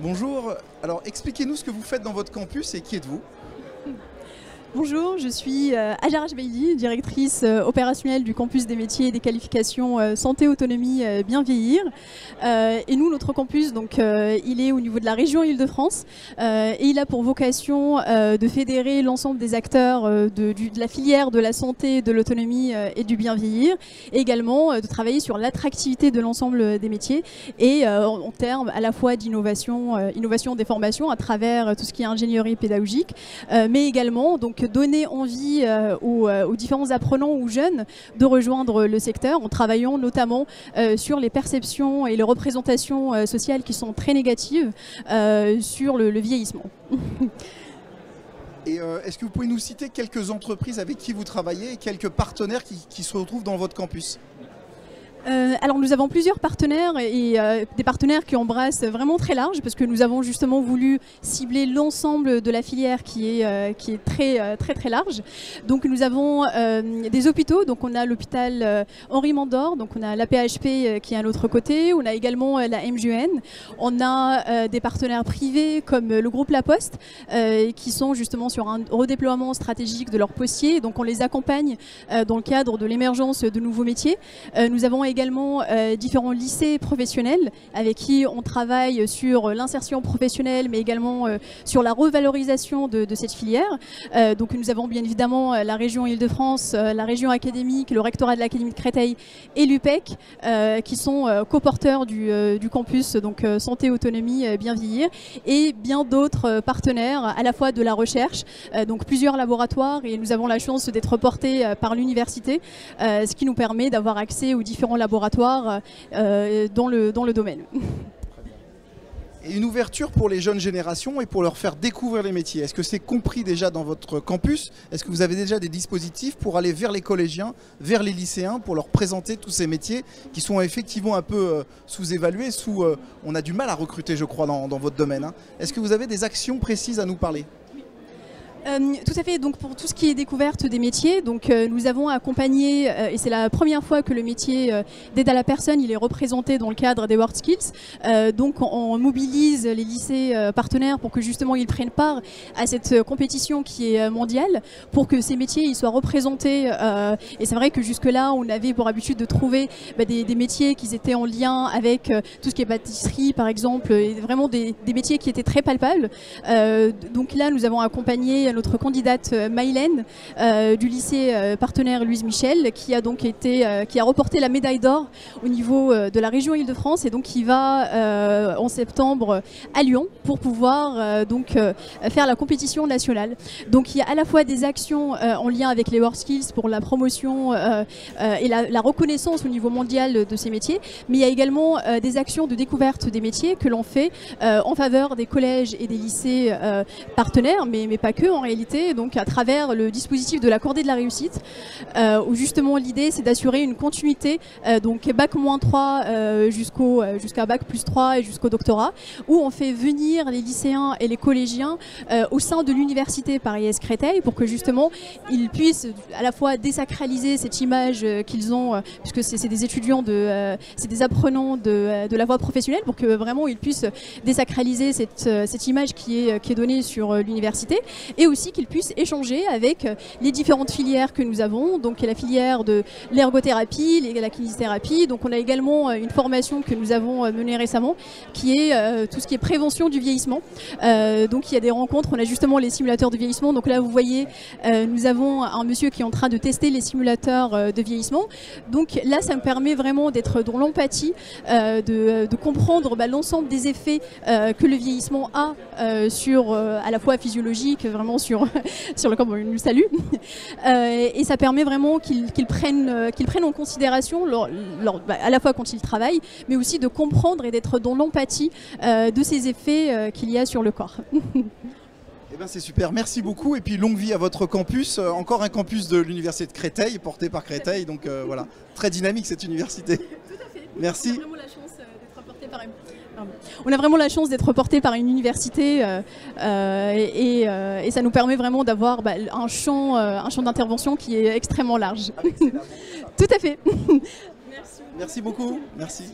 Bonjour, alors expliquez-nous ce que vous faites dans votre campus et qui êtes-vous? Bonjour, je suis Hajar Ajbeili, directrice opérationnelle du campus des métiers et des qualifications santé, autonomie, bien vieillir. Et nous, notre campus, donc, il est au niveau de la région Île-de-France et il a pour vocation de fédérer l'ensemble des acteurs de la filière de la santé, de l'autonomie et du bien vieillir, et également de travailler sur l'attractivité de l'ensemble des métiers et en termes à la fois d'innovation, innovation des formations à travers tout ce qui est ingénierie pédagogique, mais également donc donner envie aux différents apprenants ou jeunes de rejoindre le secteur en travaillant notamment sur les perceptions et les représentations sociales qui sont très négatives sur le vieillissement. Et est-ce que vous pouvez nous citer quelques entreprises avec qui vous travaillez et quelques partenaires qui se retrouvent dans votre campus? Alors nous avons plusieurs partenaires et des partenaires qui embrassent vraiment très large parce que nous avons justement voulu cibler l'ensemble de la filière qui est très large. Donc nous avons des hôpitaux, donc on a l'hôpital Henri Mandor, donc on a la PHP qui est à l'autre côté, on a également la MJN, on a des partenaires privés comme le groupe La Poste qui sont justement sur un redéploiement stratégique de leurs postiers, donc on les accompagne dans le cadre de l'émergence de nouveaux métiers. Nous avons également différents lycées professionnels avec qui on travaille sur l'insertion professionnelle mais également sur la revalorisation de cette filière. Donc nous avons bien évidemment la région Île-de-France, la région académique, le rectorat de l'Académie de Créteil et l'UPEC qui sont coporteurs du campus donc santé, autonomie, bien vieillir et bien d'autres partenaires à la fois de la recherche, donc plusieurs laboratoires et nous avons la chance d'être portés par l'université, ce qui nous permet d'avoir accès aux différents laboratoires dans le domaine. Et une ouverture pour les jeunes générations et pour leur faire découvrir les métiers. Est-ce que c'est compris déjà dans votre campus? Est-ce que vous avez déjà des dispositifs pour aller vers les collégiens, vers les lycéens, pour leur présenter tous ces métiers qui sont effectivement un peu sous-évalués, on a du mal à recruter, je crois, dans votre domaine, hein. Est-ce que vous avez des actions précises à nous parler? Tout à fait, donc pour tout ce qui est découverte des métiers, donc, nous avons accompagné, et c'est la première fois que le métier d'aide à la personne il est représenté dans le cadre des WorldSkills, donc on mobilise les lycées partenaires pour que justement ils prennent part à cette compétition qui est mondiale, pour que ces métiers ils soient représentés, et c'est vrai que jusque là on avait pour habitude de trouver des métiers qui étaient en lien avec tout ce qui est pâtisserie par exemple, et vraiment des métiers qui étaient très palpables, donc là nous avons accompagné notre candidate Maïlène du lycée partenaire Louise Michel qui a donc qui a remporté la médaille d'or au niveau de la région Île-de-France et donc qui va en septembre à Lyon pour pouvoir donc faire la compétition nationale. Donc il y a à la fois des actions en lien avec les WorldSkills pour la promotion et la reconnaissance au niveau mondial de ces métiers, mais il y a également des actions de découverte des métiers que l'on fait en faveur des collèges et des lycées partenaires, mais pas que en réalité, donc à travers le dispositif de la cordée de la réussite, où justement l'idée c'est d'assurer une continuité, donc bac-3 jusqu'à bac+3 et jusqu'au doctorat, où on fait venir les lycéens et les collégiens au sein de l'université Paris-Est Créteil pour que justement ils puissent à la fois désacraliser cette image qu'ils ont, puisque c'est des étudiants, c'est des apprenants de la voie professionnelle, pour que vraiment ils puissent désacraliser cette image qui est donnée sur l'université, et aussi qu'ils puissent échanger avec les différentes filières que nous avons, donc la filière de l'ergothérapie, la kinésithérapie. Donc on a également une formation que nous avons menée récemment qui est tout ce qui est prévention du vieillissement. Donc il y a des rencontres, on a justement les simulateurs de vieillissement. Donc là vous voyez, nous avons un monsieur qui est en train de tester les simulateurs de vieillissement. Donc là ça me permet vraiment d'être dans l'empathie, de comprendre l'ensemble des effets que le vieillissement a sur à la fois physiologique, vraiment sur le corps, il nous salue, et ça permet vraiment qu'ils prennent en considération à la fois quand ils travaillent, mais aussi de comprendre et d'être dans l'empathie de ces effets qu'il y a sur le corps. Eh ben c'est super, merci beaucoup et puis longue vie à votre campus, encore un campus de l'université de Créteil, porté par Créteil, donc voilà, très dynamique cette université. Tout à fait. Merci. On a vraiment la chance d'être porté par une université et ça nous permet vraiment d'avoir un champ d'intervention qui est extrêmement large. Tout à fait. Merci beaucoup. Merci.